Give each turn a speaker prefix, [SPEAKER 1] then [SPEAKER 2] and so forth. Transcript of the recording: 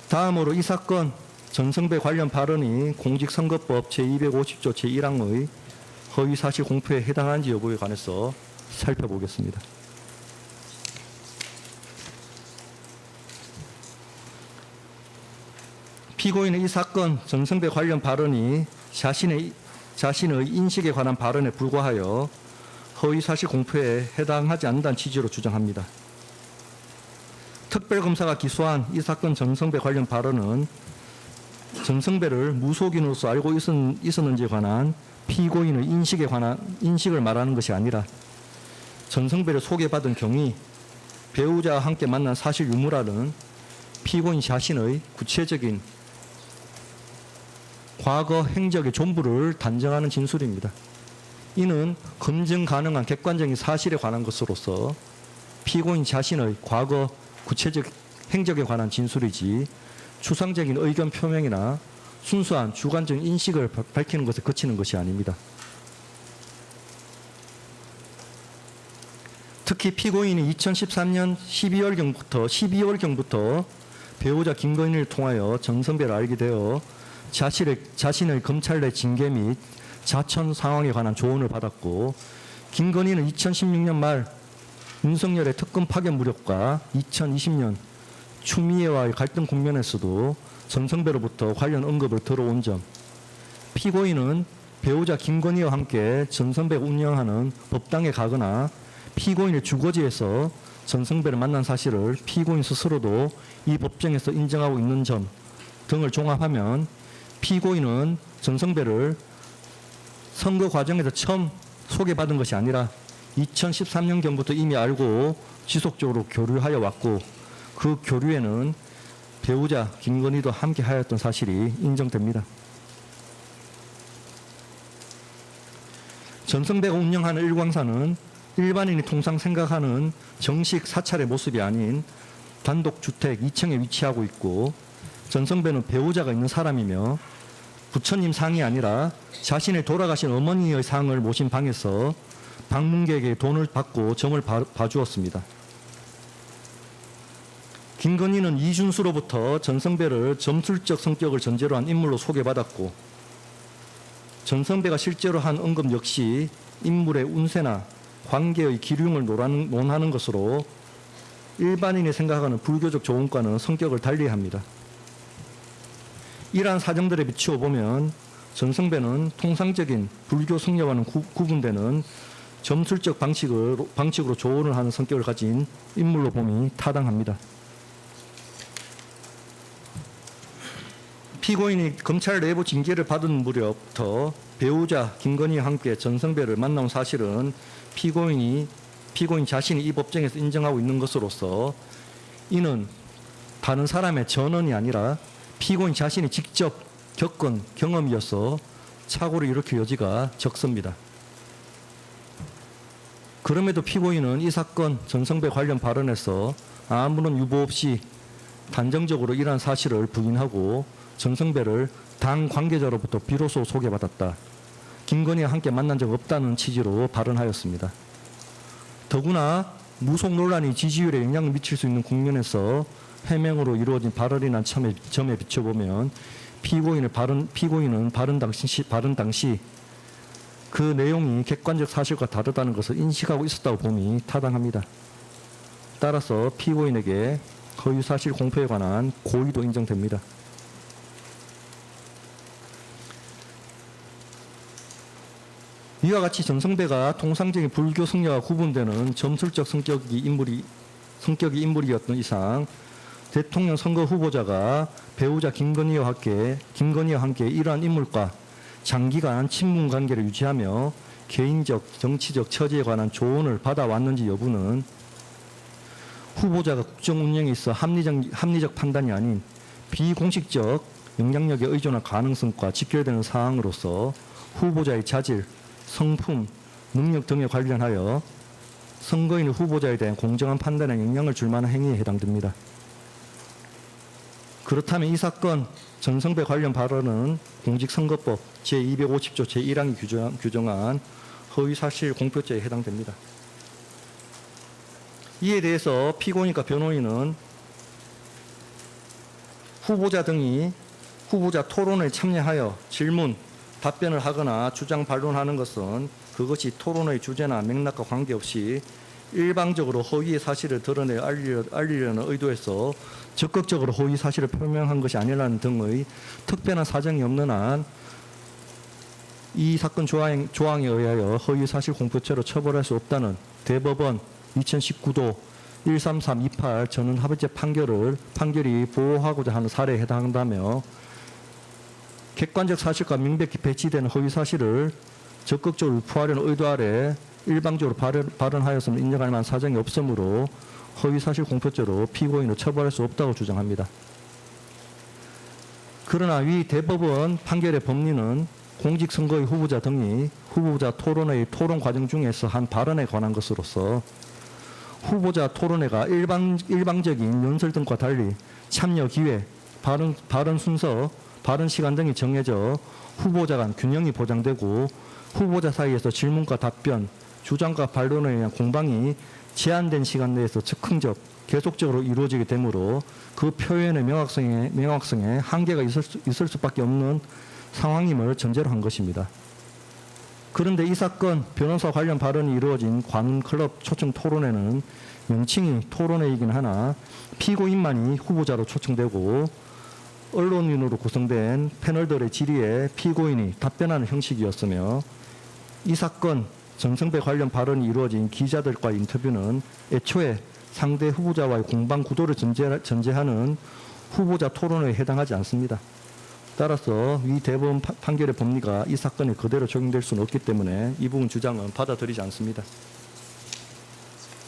[SPEAKER 1] 다음으로 이 사건 전성배 관련 발언이 공직선거법 제250조 제1항의 허위사실 공표에 해당하는지 여부에 관해서 살펴보겠습니다. 피고인은 이 사건 전성배 관련 발언이 자신의 인식에 관한 발언에 불과하여 허위사실 공표에 해당하지 않는다는 취지로 주장합니다. 특별검사가 기소한 이 사건 전성배 관련 발언은 전성배를 무속인으로서 알고 있었는지에 관한 피고인의 인식을 말하는 것이 아니라 전성배를 소개받은 경위, 배우자와 함께 만난 사실 유무라는 피고인 자신의 구체적인 과거 행적의 전부를 단정하는 진술입니다. 이는 검증 가능한 객관적인 사실에 관한 것으로서 피고인 자신의 과거 구체적 행적에 관한 진술이지 추상적인 의견 표명이나 순수한 주관적인 인식을 밝히는 것에 그치는 것이 아닙니다. 특히 피고인이 2013년 12월경부터 배우자 김건희를 통하여 전성배를 알게 되어 자신의 검찰 내 징계 및 자천 상황에 관한 조언을 받았고, 김건희는 2016년 말 윤석열의 특검 파견 무력과 2020년 추미애와의 갈등 국면에서도 전성배로부터 관련 언급을 들어온 점, 피고인은 배우자 김건희와 함께 전성배가 운영하는 법당에 가거나 피고인의 주거지에서 전성배를 만난 사실을 피고인 스스로도 이 법정에서 인정하고 있는 점 등을 종합하면 피고인은 전성배를 선거 과정에서 처음 소개받은 것이 아니라 2013년경부터 이미 알고 지속적으로 교류하여 왔고, 그 교류에는 배우자 김건희도 함께 하였던 사실이 인정됩니다. 전성배가 운영하는 일광사는 일반인이 통상 생각하는 정식 사찰의 모습이 아닌 단독 주택 2층에 위치하고 있고, 전성배는 배우자가 있는 사람이며 부처님 상이 아니라 자신의 돌아가신 어머니의 상을 모신 방에서 방문객에게 돈을 받고 점을 봐주었습니다. 김건희는 이준수로부터 전성배를 점술적 성격을 전제로 한 인물로 소개받았고, 전성배가 실제로 한 언급 역시 인물의 운세나 관계의 기륭을 논하는 것으로 일반인이 생각하는 불교적 조언과는 성격을 달리합니다. 이러한 사정들에 비추어 보면 전성배는 통상적인 불교 성녀와는 구분되는 점술적 방식으로 조언을 하는 성격을 가진 인물로 봄이 타당합니다. 피고인이 검찰 내부 징계를 받은 무렵부터 배우자 김건희와 함께 전성배를 만나온 사실은 피고인 자신이 이 법정에서 인정하고 있는 것으로서 이는 다른 사람의 전언이 아니라 피고인 자신이 직접 겪은 경험이어서 착오를 일으킬 여지가 적습니다. 그럼에도 피고인은 이 사건 전성배 관련 발언에서 아무런 유보 없이 단정적으로 이러한 사실을 부인하고 전성배를 당 관계자로부터 비로소 소개받았다, 김건희와 함께 만난 적 없다는 취지로 발언하였습니다. 더구나 무속 논란이 지지율에 영향을 미칠 수 있는 국면에서 해명으로 이루어진 발언이란 점에 비춰보면 피고인은 발언 당시 그 내용이 객관적 사실과 다르다는 것을 인식하고 있었다고 봄이 타당합니다. 따라서 피고인에게 허위사실 공표에 관한 고의도 인정됩니다. 이와 같이 전성배가 통상적인 불교 성녀와 구분되는 점술적 성격이 인물이었던 이상 대통령 선거 후보자가 배우자 김건희와 함께 이러한 인물과 장기간 친분 관계를 유지하며 개인적, 정치적 처지에 관한 조언을 받아왔는지 여부는 후보자가 국정 운영에 있어 합리적 판단이 아닌 비공식적 영향력에 의존할 가능성과 직결되는 사항으로서 후보자의 자질, 성품, 능력 등에 관련하여 선거인 후보자에 대한 공정한 판단에 영향을 줄 만한 행위에 해당됩니다. 그렇다면 이 사건 전성배 관련 발언은 공직선거법 제250조 제1항이 규정한 허위사실 공표죄에 해당됩니다. 이에 대해서 피고인과 변호인은 후보자 등이 후보자 토론에 참여하여 질문, 답변을 하거나 주장 반론하는 것은 그것이 토론의 주제나 맥락과 관계없이 일방적으로 허위의 사실을 드러내 알리려는 의도에서 적극적으로 허위 사실을 표명한 것이 아니라는 등의 특별한 사정이 없는 한 이 사건 조항에 의하여 허위 사실 공표죄로 처벌할 수 없다는 대법원 2019도 13328 전원 합의체 판결이 보호하고자 하는 사례에 해당한다며 객관적 사실과 명백히 배치되는 허위 사실을 적극적으로 유포하려는 의도 아래 일방적으로 발언하였음을 인정할 만한 사정이 없으므로 허위사실 공표죄로 피고인을 처벌할 수 없다고 주장합니다. 그러나 위 대법원 판결의 법리는 공직선거의 후보자 등이 후보자 토론회의 토론 과정 중에서 한 발언에 관한 것으로서 후보자 토론회가 일방적인 연설 등과 달리 참여 기회, 발언 순서, 발언 시간 등이 정해져 후보자 간 균형이 보장되고 후보자 사이에서 질문과 답변, 주장과 반론에 의한 공방이 제한된 시간 내에서 즉흥적, 계속적으로 이루어지게 되므로 그 표현의 명확성에 한계가 있을 수밖에 없는 상황임을 전제로 한 것입니다. 그런데 이 사건 변호사 관련 발언이 이루어진 관훈클럽 초청 토론회는 명칭이 토론회이긴 하나 피고인만이 후보자로 초청되고 언론인으로 구성된 패널들의 질의에 피고인이 답변하는 형식이었으며 이 사건 정성배 관련 발언이 이루어진 기자들과의 인터뷰는 애초에 상대 후보자와의 공방 구도를 전제하는 후보자 토론회에 해당하지 않습니다. 따라서 위 대법원 판결의 법리가 이 사건에 그대로 적용될 수는 없기 때문에 이 부분 주장은 받아들이지 않습니다.